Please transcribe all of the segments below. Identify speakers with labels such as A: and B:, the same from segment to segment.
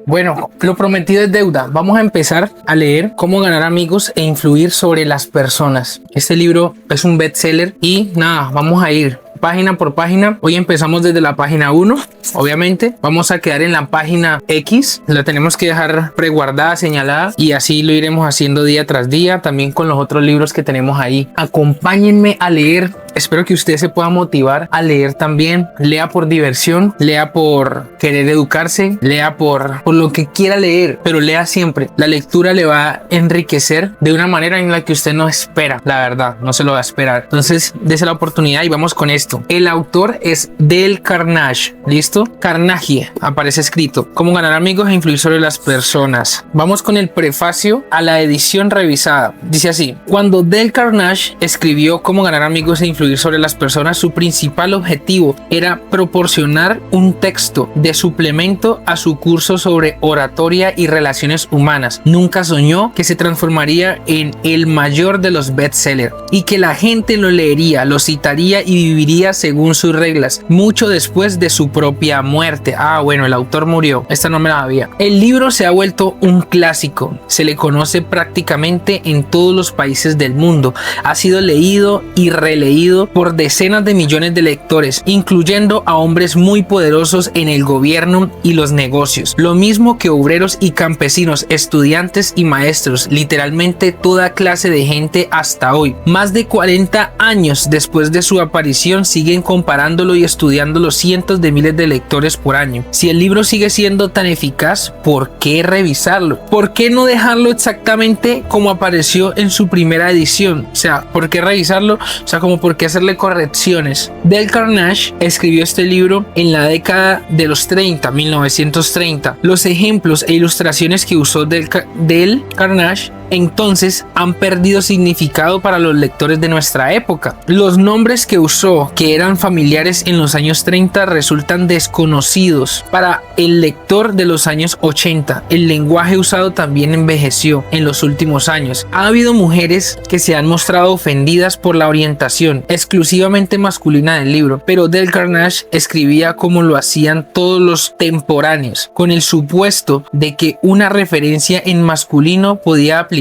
A: Bueno, lo prometido es deuda. Vamos a empezar a leer Cómo ganar amigos e influir sobre las personas. Este libro es un bestseller y nada, vamos a ir página por página. Hoy empezamos desde la página 1. Obviamente vamos a quedar en la página X. La tenemos que dejar preguardada, señalada, y así lo iremos haciendo día tras día, también con los otros libros que tenemos ahí. Acompáñenme a leer. Espero que usted se pueda motivar a leer también. Lea por diversión, lea por querer educarse, lea por lo que quiera leer, pero lea siempre. La lectura le va a enriquecer de una manera en la que usted no espera. La verdad, no se lo va a esperar. Entonces, dése la oportunidad y vamos con esto. El autor es Dale Carnegie. ¿Listo? Carnegie aparece escrito. Cómo ganar amigos e influir sobre las personas. Vamos con el prefacio a la edición revisada. Dice así: cuando Dale Carnegie escribió Cómo ganar amigos e influir sobre las personas, su principal objetivo era proporcionar un texto de suplemento a su curso sobre oratoria y relaciones humanas. Nunca soñó que se transformaría en el mayor de los bestsellers y que la gente lo leería, lo citaría y viviría según sus reglas, mucho después de su propia muerte. Bueno, el autor murió. Esta no me la sabía. El libro se ha vuelto un clásico. Se le conoce prácticamente en todos los países del mundo. Ha sido leído y releído por decenas de millones de lectores, incluyendo a hombres muy poderosos en el gobierno y los negocios, lo mismo que obreros y campesinos, estudiantes y maestros, literalmente toda clase de gente hasta hoy. Más de 40 años después de su aparición siguen comparándolo y estudiándolo cientos de miles de lectores por año. Si el libro sigue siendo tan eficaz, ¿por qué revisarlo? ¿Por qué no dejarlo exactamente como apareció en su primera edición? O sea, ¿por qué revisarlo? O sea, como por qué hacerle correcciones. Dale Carnegie escribió este libro en la década de los 30, 1930. Los ejemplos e ilustraciones que usó Dale Carnegie entonces han perdido significado para los lectores de nuestra época. Los nombres que usó, que eran familiares en los años 30, resultan desconocidos para el lector de los años 80. El lenguaje usado también envejeció en los últimos años. Ha habido mujeres que se han mostrado ofendidas por la orientación exclusivamente masculina del libro, pero Dale Carnegie escribía como lo hacían todos los temporáneos, con el supuesto de que una referencia en masculino podía aplicarse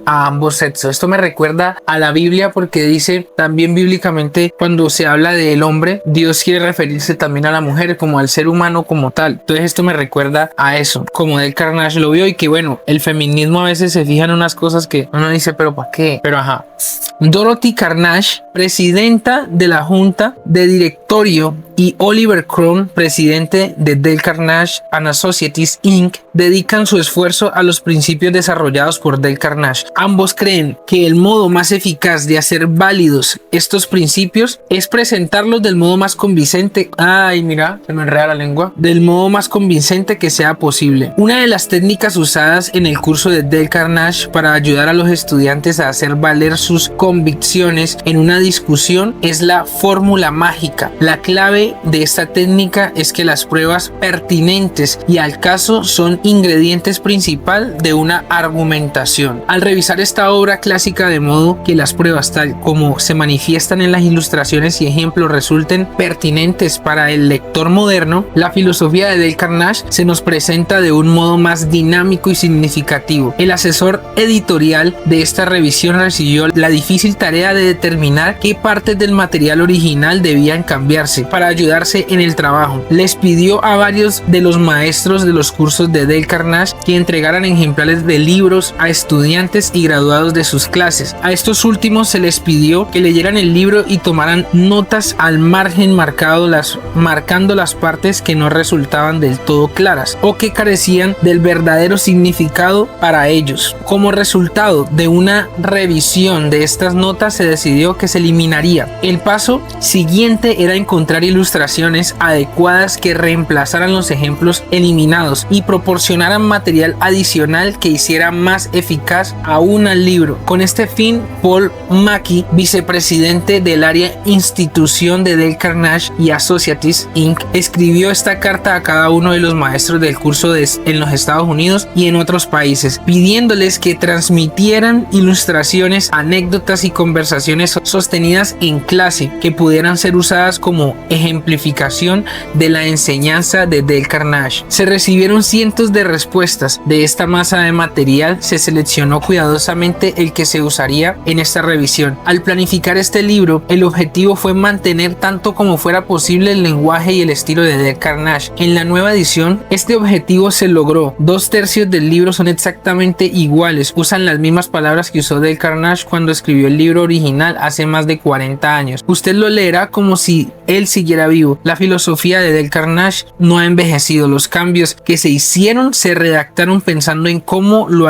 A: a ambos sexos. Esto me recuerda a la Biblia, porque dice también bíblicamente, cuando se habla del hombre, Dios quiere referirse también a la mujer como al ser humano como tal. Entonces esto me recuerda a eso, como Dale Carnegie lo vio, y que bueno, el feminismo a veces se fija en unas cosas que uno dice, pero ¿para qué? Pero ajá. Dorothy Carnegie, presidenta de la junta de directorio, y Oliver Cromb, presidente de Dale Carnegie and Associates Inc., dedican su esfuerzo a los principios desarrollados por Dale Carnegie. Ambos creen que el modo más eficaz de hacer válidos estos principios es presentarlos del modo más convincente. Mira, se me enreda la lengua. Del modo más convincente que sea posible. Una de las técnicas usadas en el curso de Dale Carnegie para ayudar a los estudiantes a hacer valer sus convicciones en una discusión es la fórmula mágica. La clave de esta técnica es que las pruebas pertinentes y al caso son ingredientes principal de una argumentación. Al revisar esta obra clásica, de modo que las pruebas tal como se manifiestan en las ilustraciones y ejemplos resulten pertinentes para el lector moderno, la filosofía de Dale Carnegie se nos presenta de un modo más dinámico y significativo. El asesor editorial de esta revisión recibió la difícil tarea de determinar qué partes del material original debían cambiarse para ayudarse en el trabajo. Les pidió a varios de los maestros de los cursos de Dale Carnegie que entregaran ejemplares de libros a estudiantes y graduados de sus clases. A estos últimos se les pidió que leyeran el libro y tomaran notas al margen, marcando las partes que no resultaban del todo claras o que carecían del verdadero significado para ellos. Como resultado de una revisión de estas notas, se decidió que se eliminaría. El paso siguiente era encontrar ilustraciones adecuadas que reemplazaran los ejemplos eliminados y proporcionaran material adicional que hiciera más eficaz aún al libro. Con este fin, Paul Mackey, vicepresidente del área institución de Dale Carnegie y Associates Inc., escribió esta carta a cada uno de los maestros del curso en los Estados Unidos y en otros países, pidiéndoles que transmitieran ilustraciones anexas anécdotas y conversaciones sostenidas en clase que pudieran ser usadas como ejemplificación de la enseñanza de Dale Carnegie. Se recibieron cientos de respuestas. De esta masa de material se seleccionó cuidadosamente el que se usaría en esta revisión. Al planificar este libro, el objetivo fue mantener tanto como fuera posible el lenguaje y el estilo de Dale Carnegie. En la nueva edición, este objetivo se logró. 2/3 del libro son exactamente iguales, usan las mismas palabras que usó Dale Carnegie cuando escribió el libro original hace más de 40 años. Usted lo leerá como si él siguiera vivo. La filosofía de Dale Carnegie no ha envejecido. Los cambios que se hicieron se redactaron pensando en cómo lo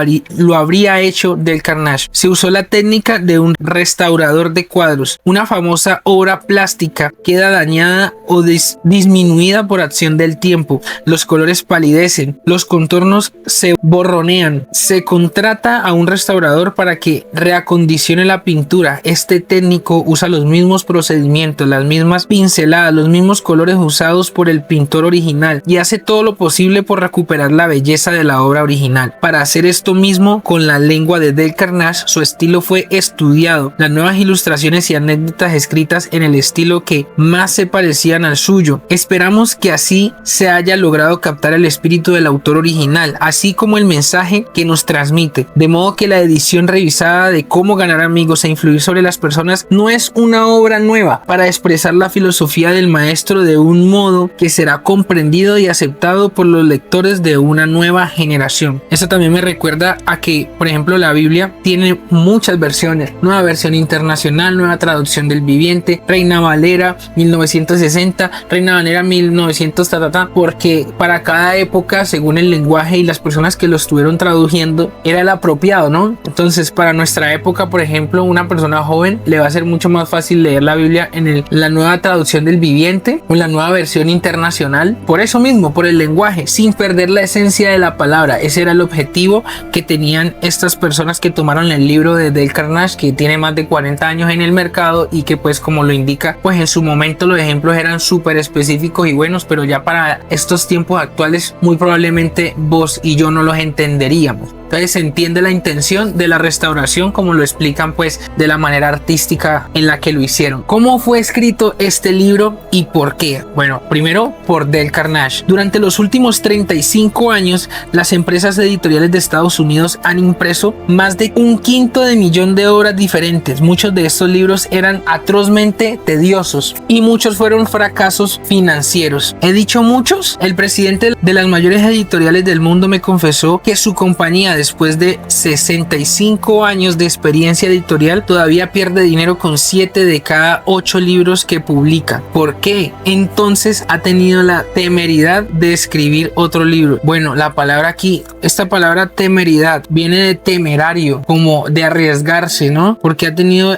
A: habría hecho Dale Carnegie. Se usó la técnica de un restaurador de cuadros. Una famosa obra plástica queda dañada o disminuida por acción del tiempo. Los colores palidecen, los contornos se borronean. Se contrata a un restaurador para que reacondicione la pintura. Este técnico usa los mismos procedimientos, las mismas pinceladas, los mismos colores usados por el pintor original y hace todo lo posible por recuperar la belleza de la obra original. Para hacer esto mismo con la lengua de Dale Carnegie, su estilo fue estudiado. Las nuevas ilustraciones y anécdotas escritas en el estilo que más se parecían al suyo. Esperamos que así se haya logrado captar el espíritu del autor original, así como el mensaje que nos transmite, de modo que la edición revisada de Cómo ganar amigos e influir sobre las personas no es una obra nueva para expresar la filosofía del maestro de un modo que será comprendido y aceptado por los lectores de una nueva generación. Eso también me recuerda a que, por ejemplo, la Biblia tiene muchas versiones: nueva versión internacional, nueva traducción del viviente, Reina Valera 1960, Reina Valera 1900, porque para cada época, según el lenguaje y las personas que lo estuvieron traduciendo, era el apropiado, ¿no? Entonces, para nuestra época, por ejemplo, una persona joven le va a ser mucho más fácil leer la Biblia en la nueva traducción del viviente o en la nueva versión internacional, por eso mismo, por el lenguaje, sin perder la esencia de la palabra. Ese era el objetivo que tenían estas personas que tomaron el libro de Dale Carnegie, que tiene más de 40 años en el mercado y que, pues, como lo indica, pues en su momento los ejemplos eran súper específicos y buenos, pero ya para estos tiempos actuales muy probablemente vos y yo no los entenderíamos. Entonces se entiende la intención de la restauración, como lo explican, pues, de la manera artística en la que lo hicieron. ¿Cómo fue escrito este libro y por qué? Bueno, primero por Dale Carnegie. Durante los últimos 35 años, las empresas editoriales de Estados Unidos han impreso más de 1/5 millón de obras diferentes. Muchos de estos libros eran atrozmente tediosos y muchos fueron fracasos financieros. ¿He dicho muchos? El presidente de las mayores editoriales del mundo me confesó que su compañía, después de 65 años de experiencia editorial, todavía pierde dinero con 7 de cada 8 libros que publica. ¿Por qué? Entonces ha tenido la temeridad de escribir otro libro. Bueno, la palabra aquí, esta palabra temeridad, viene de temerario, como de arriesgarse, ¿no? Porque ha tenido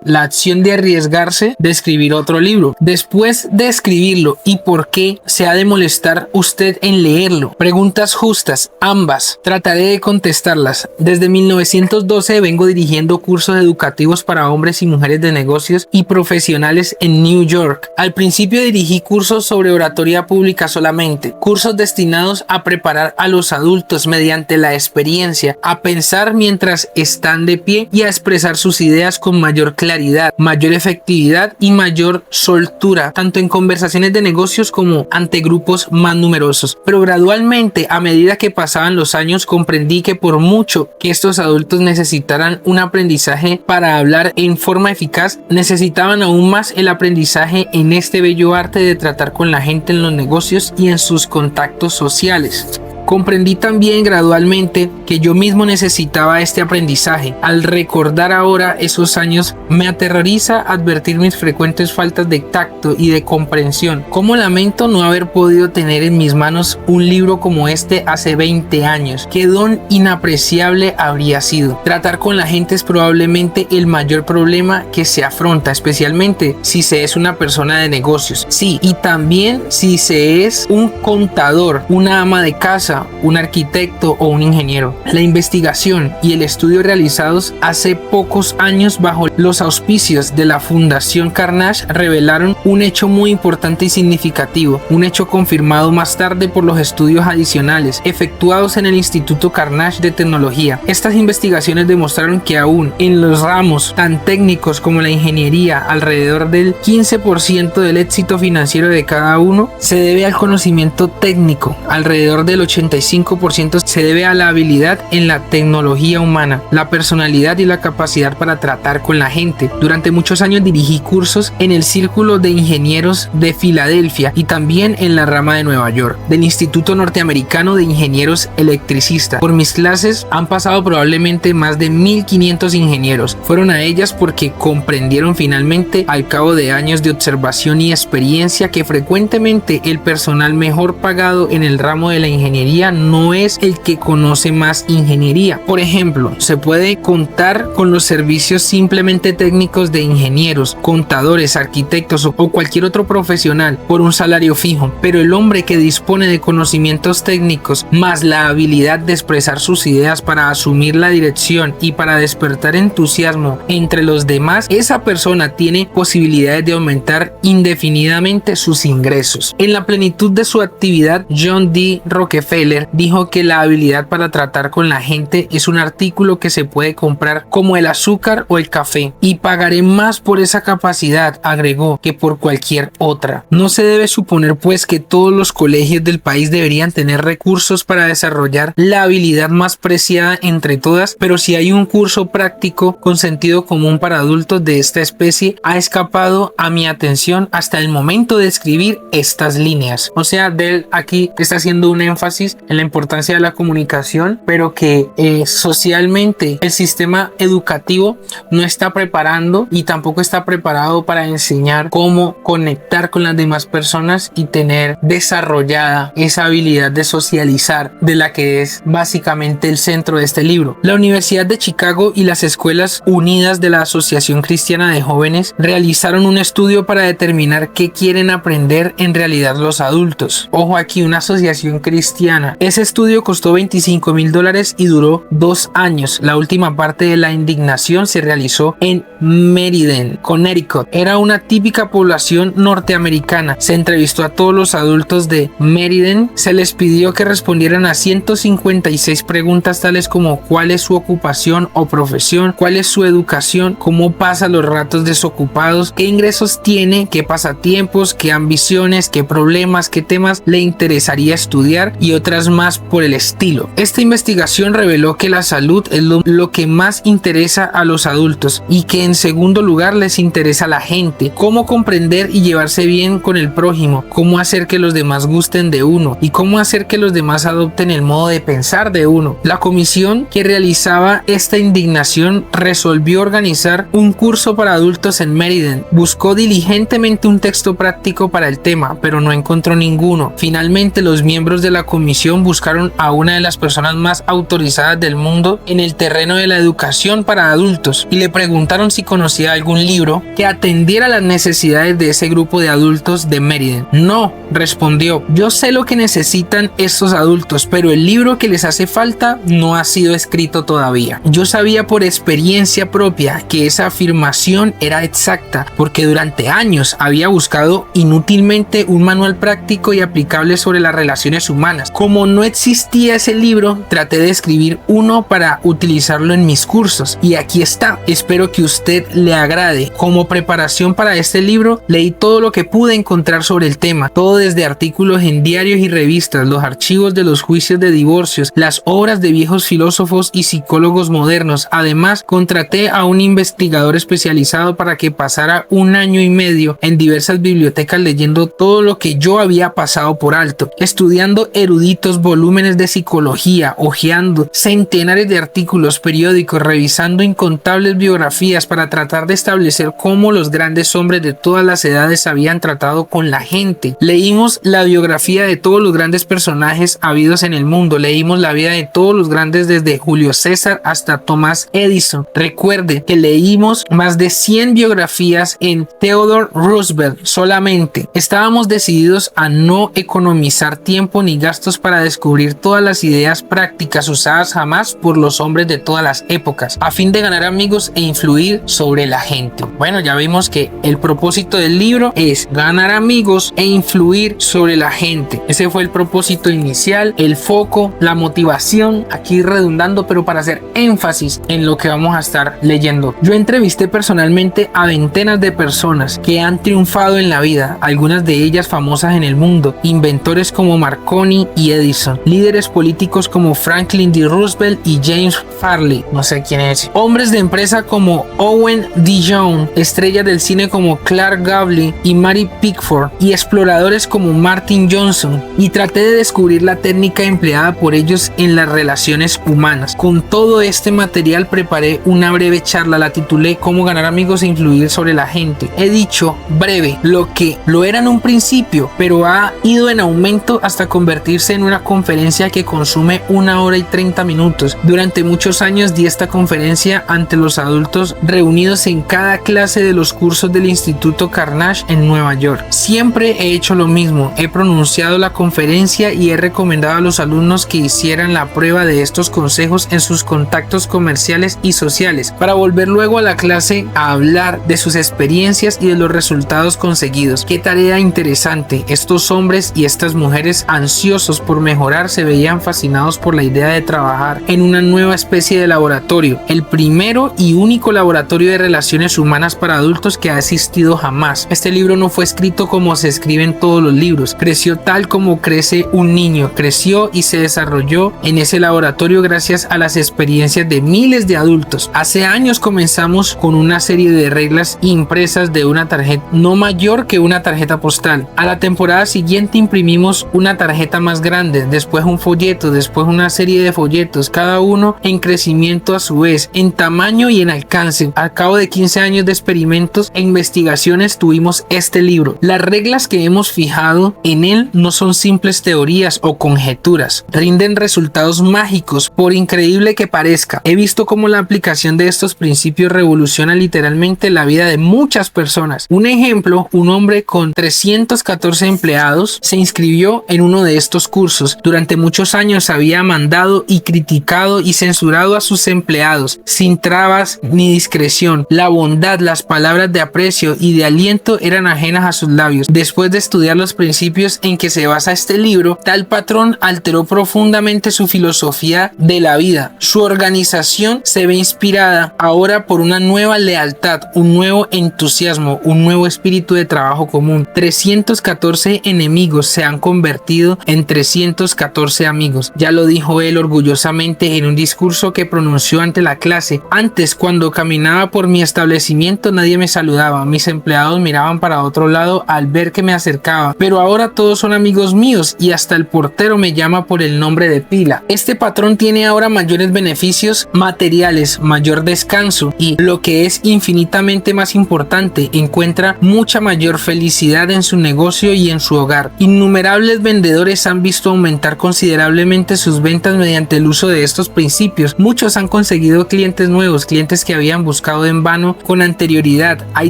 A: la acción de arriesgarse de escribir otro libro. Después de escribirlo, ¿y por qué se ha de molestar usted en leerlo? Preguntas justas, ambas. Trataré de contestarlas. Desde 1912 vengo dirigiendo cursos educativos para hombres y mujeres de negocios y profesionales en New York. Al principio dirigí cursos sobre oratoria pública solamente, cursos destinados a preparar a los adultos mediante la experiencia, a pensar mientras están de pie y a expresar sus ideas con mayor claridad, mayor efectividad y mayor soltura, tanto en conversaciones de negocios como ante grupos más numerosos. Pero gradualmente, a medida que pasaban los años, comprendí que por mucho que estos adultos necesitaran un aprendizaje para hablar en forma eficaz, necesitaban aún más el aprendizaje en este bello arte de tratar con la gente en los negocios y en sus contactos sociales. Comprendí también gradualmente que yo mismo necesitaba este aprendizaje. Al recordar ahora esos años, me aterroriza advertir mis frecuentes faltas de tacto y de comprensión. Cómo lamento no haber podido tener en mis manos un libro como este hace 20 años. Qué don inapreciable habría sido. Tratar con la gente es probablemente el mayor problema que se afronta, especialmente si se es una persona de negocios. Sí, y también si se es un contador, una ama de casa, fuera un arquitecto o un ingeniero. La investigación y el estudio realizados hace pocos años bajo los auspicios de la Fundación Carnegie revelaron un hecho muy importante y significativo, un hecho confirmado más tarde por los estudios adicionales efectuados en el Instituto Carnegie de Tecnología. Estas investigaciones demostraron que aún en los ramos tan técnicos como la ingeniería, alrededor del 15% del éxito financiero de cada uno se debe al conocimiento técnico, alrededor del 85% se debe a la habilidad en la tecnología humana, la personalidad y la capacidad para tratar con la gente. Durante muchos años dirigí cursos en el Círculo de Ingenieros de Filadelfia y también en la rama de Nueva York, del Instituto Norteamericano de Ingenieros Electricistas. Por mis clases han pasado probablemente más de 1500 ingenieros. Fueron a ellas porque comprendieron finalmente, al cabo de años de observación y experiencia, que frecuentemente el personal mejor pagado en el ramo de la ingeniería no es el que conoce más ingeniería. Por ejemplo, se puede contar con los servicios simplemente técnicos de ingenieros, contadores, arquitectos o cualquier otro profesional por un salario fijo, pero el hombre que dispone de conocimientos técnicos más la habilidad de expresar sus ideas para asumir la dirección y para despertar entusiasmo entre los demás, esa persona tiene posibilidades de aumentar indefinidamente sus ingresos. En la plenitud de su actividad, John D. Rockefeller dijo que la habilidad para tratar con la gente es un artículo que se puede comprar como el azúcar o el café, y pagaré más por esa capacidad, agregó, que por cualquier otra. No se debe suponer pues que todos los colegios del país deberían tener recursos para desarrollar la habilidad más preciada entre todas, pero si hay un curso práctico con sentido común para adultos de esta especie, ha escapado a mi atención hasta el momento de escribir estas líneas. O sea, Dell aquí está haciendo un énfasis en la importancia de la comunicación, pero que socialmente el sistema educativo no está preparando y tampoco está preparado para enseñar cómo conectar con las demás personas y tener desarrollada esa habilidad de socializar, de la que es básicamente el centro de este libro. La Universidad de Chicago y las Escuelas Unidas de la Asociación Cristiana de Jóvenes realizaron un estudio para determinar qué quieren aprender en realidad los adultos. Ojo aquí, una asociación cristiana. Ese estudio costó $25,000 y duró 2 años. La última parte de la indignación se realizó en Meriden, Connecticut. Era una típica población norteamericana. Se entrevistó a todos los adultos de Meriden. Se les pidió que respondieran a 156 preguntas tales como cuál es su ocupación o profesión, cuál es su educación, cómo pasa los ratos desocupados, qué ingresos tiene, qué pasatiempos, qué ambiciones, qué problemas, qué temas le interesaría estudiar y otras más por el estilo. Esta investigación reveló que la salud es lo que más interesa a los adultos y que en segundo lugar les interesa a la gente, cómo comprender y llevarse bien con el prójimo, cómo hacer que los demás gusten de uno y cómo hacer que los demás adopten el modo de pensar de uno. La comisión que realizaba esta indignación resolvió organizar un curso para adultos en Meriden. Buscó diligentemente un texto práctico para el tema, pero no encontró ninguno. Finalmente, los miembros de la comisión buscaron a una de las personas más autorizadas del mundo en el terreno de la educación para adultos y le preguntaron si conocía algún libro que atendiera las necesidades de ese grupo de adultos de Meriden. No, respondió, yo sé lo que necesitan estos adultos, pero el libro que les hace falta no ha sido escrito todavía. Yo sabía por experiencia propia que esa afirmación era exacta, porque durante años había buscado inútilmente un manual práctico y aplicable sobre las relaciones humanas. Como no existía ese libro, traté de escribir uno para utilizarlo en mis cursos y aquí está. Espero que usted le agrade. Como preparación para este libro, leí todo lo que pude encontrar sobre el tema, todo desde artículos en diarios y revistas, los archivos de los juicios de divorcios, las obras de viejos filósofos y psicólogos modernos. Además, contraté a un investigador especializado para que pasara 1 año y medio en diversas bibliotecas leyendo todo lo que yo había pasado por alto, estudiando eruditos volúmenes de psicología, hojeando centenares de artículos periódicos, revisando incontables biografías para tratar de establecer cómo los grandes hombres de todas las edades habían tratado con la gente. Leímos la biografía de todos los grandes personajes habidos en el mundo, leímos la vida de todos los grandes desde Julio César hasta Thomas Edison. Recuerde que leímos más de 100 biografías en Theodore Roosevelt solamente. Estábamos decididos a no economizar tiempo ni gastos para descubrir todas las ideas prácticas usadas jamás por los hombres de todas las épocas, a fin de ganar amigos e influir sobre la gente. Bueno, ya vimos que el propósito del libro es ganar amigos e influir sobre la gente. Ese fue el propósito inicial, el foco, la motivación, aquí redundando, pero para hacer énfasis en lo que vamos a estar leyendo. Yo entrevisté personalmente a ventenas de personas que han triunfado en la vida, algunas de ellas famosas en el mundo, inventores como Marconi y Edison, líderes políticos como Franklin D. Roosevelt y James Farley, no sé quién es, hombres de empresa como Owen D. Jones, estrellas del cine como Clark Gable y Mary Pickford, y exploradores como Martin Johnson, y traté de descubrir la técnica empleada por ellos en las relaciones humanas. Con todo este material preparé una breve charla, la titulé Cómo ganar amigos e influir sobre la gente. He dicho breve, lo que lo era en un principio, pero ha ido en aumento hasta convertirse en una conferencia que consume 1 hora y 30 minutos. Durante muchos años di esta conferencia ante los adultos reunidos en cada clase de los cursos del Instituto Carnegie en Nueva York. Siempre he hecho lo mismo, he pronunciado la conferencia y he recomendado a los alumnos que hicieran la prueba de estos consejos en sus contactos comerciales y sociales, para volver luego a la clase a hablar de sus experiencias y de los resultados conseguidos. Qué tarea interesante. Estos hombres y estas mujeres ansiosos por mejorar se veían fascinados por la idea de trabajar en una nueva especie de laboratorio, el primero y único laboratorio de relaciones humanas para adultos que ha existido jamás. Este libro no fue escrito como se escriben todos los libros, creció tal como crece un niño, creció y se desarrolló en ese laboratorio gracias a las experiencias de miles de adultos. Hace años comenzamos con una serie de reglas impresas de una tarjeta no mayor que una tarjeta postal. A la temporada siguiente imprimimos una tarjeta más grande, después un folleto, después una serie de folletos, cada uno en crecimiento a su vez, en tamaño y en alcance. Al cabo de 15 años de experimentos e investigaciones tuvimos este libro. Las reglas que hemos fijado en él no son simples teorías o conjeturas, rinden resultados mágicos, por increíble que parezca. He visto cómo la aplicación de estos principios revoluciona literalmente la vida de muchas personas. Un ejemplo, un hombre con 314 empleados se inscribió en uno de estos cursos. Durante muchos años había mandado y criticado y censurado a sus empleados sin trabas ni discreción. La bondad, las palabras de aprecio y de aliento eran ajenas a sus labios. Después de estudiar los principios en que se basa este libro, tal patrón alteró profundamente su filosofía de la vida. Su organización se ve inspirada ahora por una nueva lealtad, un nuevo entusiasmo, un nuevo espíritu de trabajo común. 314 enemigos se han convertido en 314 amigos. Ya lo dijo él orgullosamente en un discurso que pronunció ante la clase. Antes, cuando caminaba por mi establecimiento, nadie me saludaba. Mis empleados miraban para otro lado al ver que me acercaba. Pero ahora todos son amigos míos y hasta el portero me llama por el nombre de pila. Este patrón tiene ahora mayores beneficios materiales, mayor descanso y, lo que es infinitamente más importante, encuentra mucha mayor felicidad en su negocio y en su hogar. Innumerables vendedores han visto aumentar considerablemente sus ventas mediante el uso de estos principios. Muchos han conseguido clientes nuevos, clientes que habían buscado en vano con anterioridad. Hay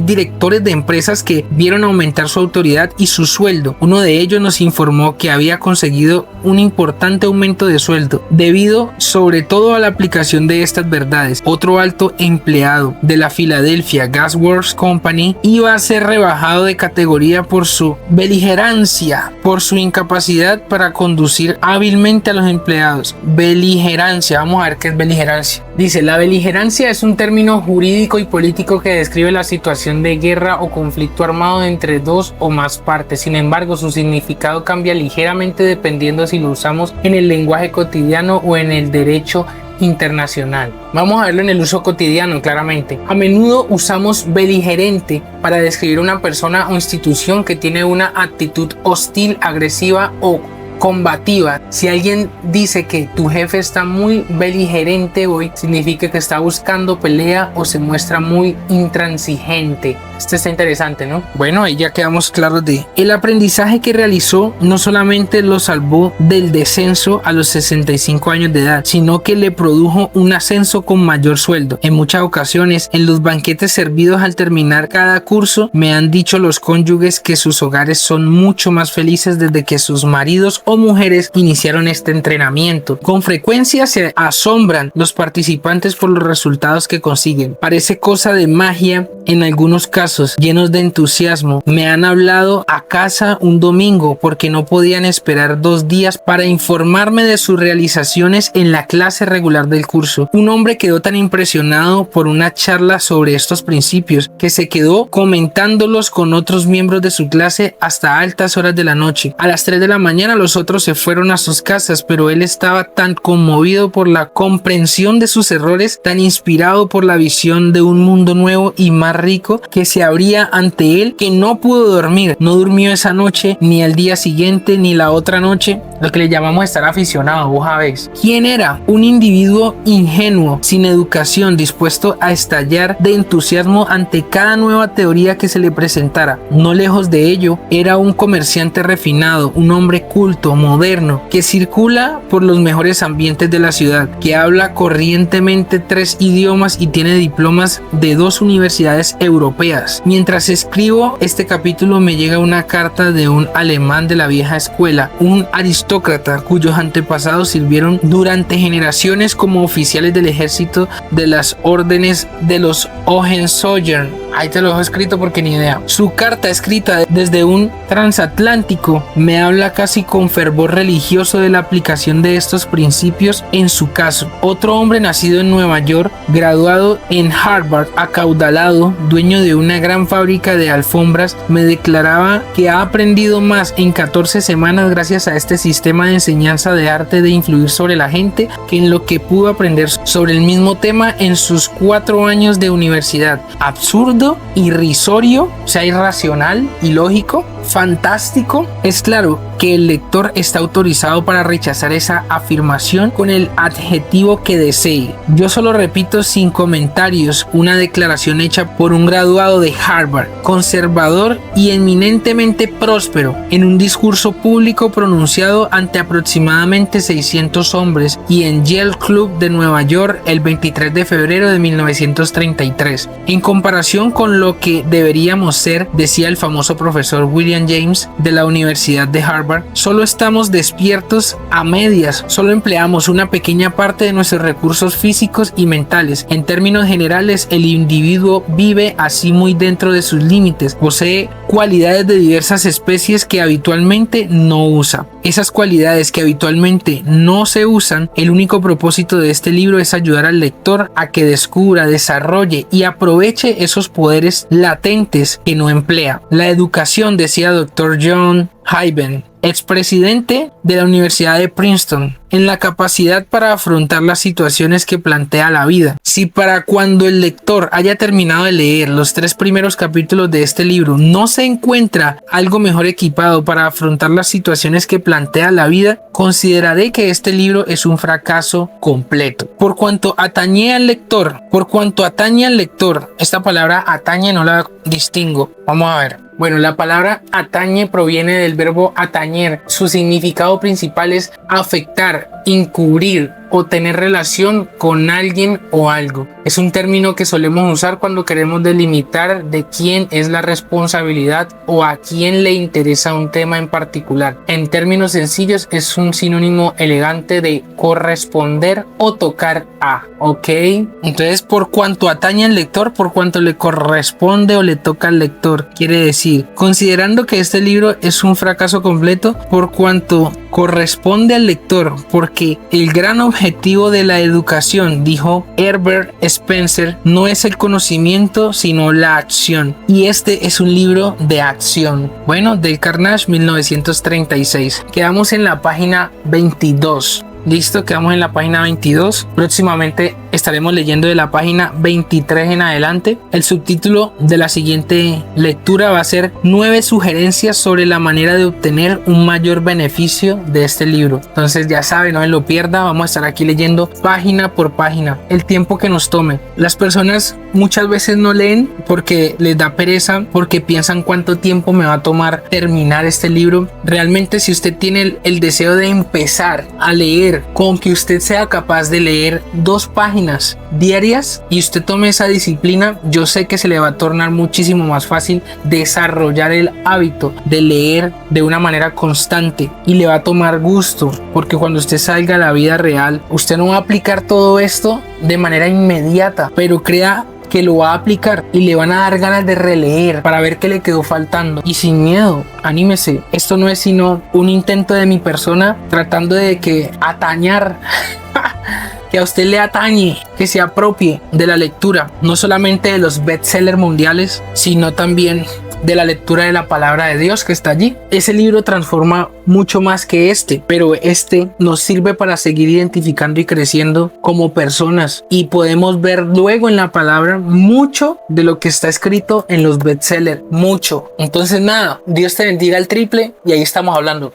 A: directores de empresas que vieron aumentar su autoridad y su sueldo. Uno de ellos nos informó que había conseguido un importante aumento de sueldo debido sobre todo a la aplicación de estas verdades. Otro alto empleado de la Philadelphia Gas Works Company iba a ser rebajado de categoría por su beligerancia, por su incapacidad para conducir hábilmente a los empleados. Beligerancia, vamos a ver qué es beligerancia. Dice, la beligerancia es un término jurídico y político que describe la situación de guerra o conflicto armado entre dos o más partes. Sin embargo, su significado cambia ligeramente dependiendo si lo usamos en el lenguaje cotidiano o en el derecho internacional. Vamos a verlo en el uso cotidiano claramente. A menudo usamos beligerante para describir una persona o institución que tiene una actitud hostil, agresiva o combativa. Si alguien dice que tu jefe está muy beligerante hoy, significa que está buscando pelea o se muestra muy intransigente. Este está interesante, ¿no? Bueno, ahí ya quedamos claros de el aprendizaje que realizó. No solamente lo salvó del descenso a los 65 años de edad, sino que le produjo un ascenso con mayor sueldo. En muchas ocasiones, en los banquetes servidos al terminar cada curso, me han dicho los cónyuges que sus hogares son mucho más felices desde que sus maridos o o mujeres iniciaron este entrenamiento. Con frecuencia se asombran los participantes por los resultados que consiguen. Parece cosa de magia en algunos casos, llenos de entusiasmo. Me han hablado a casa un domingo porque no podían esperar 2 días para informarme de sus realizaciones en la clase regular del curso. Un hombre quedó tan impresionado por una charla sobre estos principios que se quedó comentándolos con otros miembros de su clase hasta altas horas de la noche. A las 3 de la mañana los otros se fueron a sus casas, pero él estaba tan conmovido por la comprensión de sus errores, tan inspirado por la visión de un mundo nuevo y más rico que se abría ante él, que no pudo dormir. No durmió esa noche, ni al día siguiente, ni la otra noche. Lo que le llamamos estar aficionado, vos sabés. ¿Quién era? Un individuo ingenuo, sin educación, dispuesto a estallar de entusiasmo ante cada nueva teoría que se le presentara. No lejos de ello, era un comerciante refinado, un hombre culto, moderno, que circula por los mejores ambientes de la ciudad, que habla corrientemente 3 idiomas y tiene diplomas de 2 universidades europeas. Mientras escribo este capítulo me llega una carta de un alemán de la vieja escuela, un aristócrata cuyos antepasados sirvieron durante generaciones como oficiales del ejército de las órdenes de los Hohenzollern. Ahí te lo dejo escrito porque ni idea. Su carta, escrita desde un transatlántico, me habla casi con fervor religioso de la aplicación de estos principios en su caso. Otro hombre nacido en Nueva York, graduado en Harvard, acaudalado, dueño de una gran fábrica de alfombras, me declaraba que ha aprendido más en 14 semanas gracias a este sistema de enseñanza de arte de influir sobre la gente que en lo que pudo aprender sobre el mismo tema en sus 4 años de universidad. Absurdo, irrisorio, o sea, irracional, ilógico, fantástico. Es claro que el lector está autorizado para rechazar esa afirmación con el adjetivo que desee. Yo solo repito sin comentarios una declaración hecha por un graduado de Harvard, conservador y eminentemente próspero, en un discurso público pronunciado ante aproximadamente 600 hombres y en Yale Club de Nueva York el 23 de febrero de 1933. En comparación con lo que deberíamos ser, decía el famoso profesor William James de la Universidad de Harvard, solo estamos despiertos a medias, solo empleamos una pequeña parte de nuestros recursos físicos y mentales. En términos generales, el individuo vive así muy dentro de sus límites, posee cualidades de diversas especies que habitualmente no usa. Esas cualidades que habitualmente no se usan, el único propósito de este libro es ayudar al lector a que descubra, desarrolle y aproveche esos poderes latentes que no emplea. La educación, decía Dr. John Hyben, expresidente de la Universidad de Princeton, en la capacidad para afrontar las situaciones que plantea la vida. Si para cuando el lector haya terminado de leer los 3 primeros capítulos de este libro no se encuentra algo mejor equipado para afrontar las situaciones que plantea la vida, consideraré que este libro es un fracaso completo. Por cuanto atañe al lector, esta palabra atañe no la distingo. Vamos a ver. Bueno, la palabra atañe proviene del verbo atañer. Su significado principal es afectar, encubrir o tener relación con alguien o algo. Es un término que solemos usar cuando queremos delimitar de quién es la responsabilidad o a quién le interesa un tema en particular. En términos sencillos, es un sinónimo elegante de corresponder o tocar a, ¿ok? Entonces, por cuanto atañe al lector, por cuanto le corresponde o le toca al lector, quiere decir, considerando que este libro es un fracaso completo, por cuanto corresponde al lector, porque el gran objetivo de la educación, dijo Herbert Spencer, no es el conocimiento sino la acción, y este es un libro de acción. Bueno, Dale Carnegie, 1936. Quedamos en la página 22. Listo, quedamos en la página 22. Próximamente estaremos leyendo de la página 23 en adelante. El subtítulo de la siguiente lectura va a ser 9 sugerencias sobre la manera de obtener un mayor beneficio de este libro. Entonces ya saben, no se lo pierda. Vamos a estar aquí leyendo página por página, el tiempo que nos tome. Las personas muchas veces no leen porque les da pereza, porque piensan cuánto tiempo me va a tomar terminar este libro. Realmente, si usted tiene el deseo de empezar a leer, con que usted sea capaz de leer 2 páginas páginas diarias y usted tome esa disciplina, yo sé que se le va a tornar muchísimo más fácil desarrollar el hábito de leer de una manera constante y le va a tomar gusto, porque cuando usted salga a la vida real, usted no va a aplicar todo esto de manera inmediata, pero crea que lo va a aplicar y le van a dar ganas de releer para ver qué le quedó faltando. Y sin miedo, anímese. Esto no es sino un intento de mi persona tratando de que atañar que a usted le atañe, que se apropie de la lectura, no solamente de los bestsellers mundiales, sino también de la lectura de la palabra de Dios que está allí. Ese libro transforma mucho más que este, pero este nos sirve para seguir identificando y creciendo como personas, y podemos ver luego en la palabra mucho de lo que está escrito en los bestsellers, mucho. Entonces nada, Dios te bendiga al triple y ahí estamos hablando.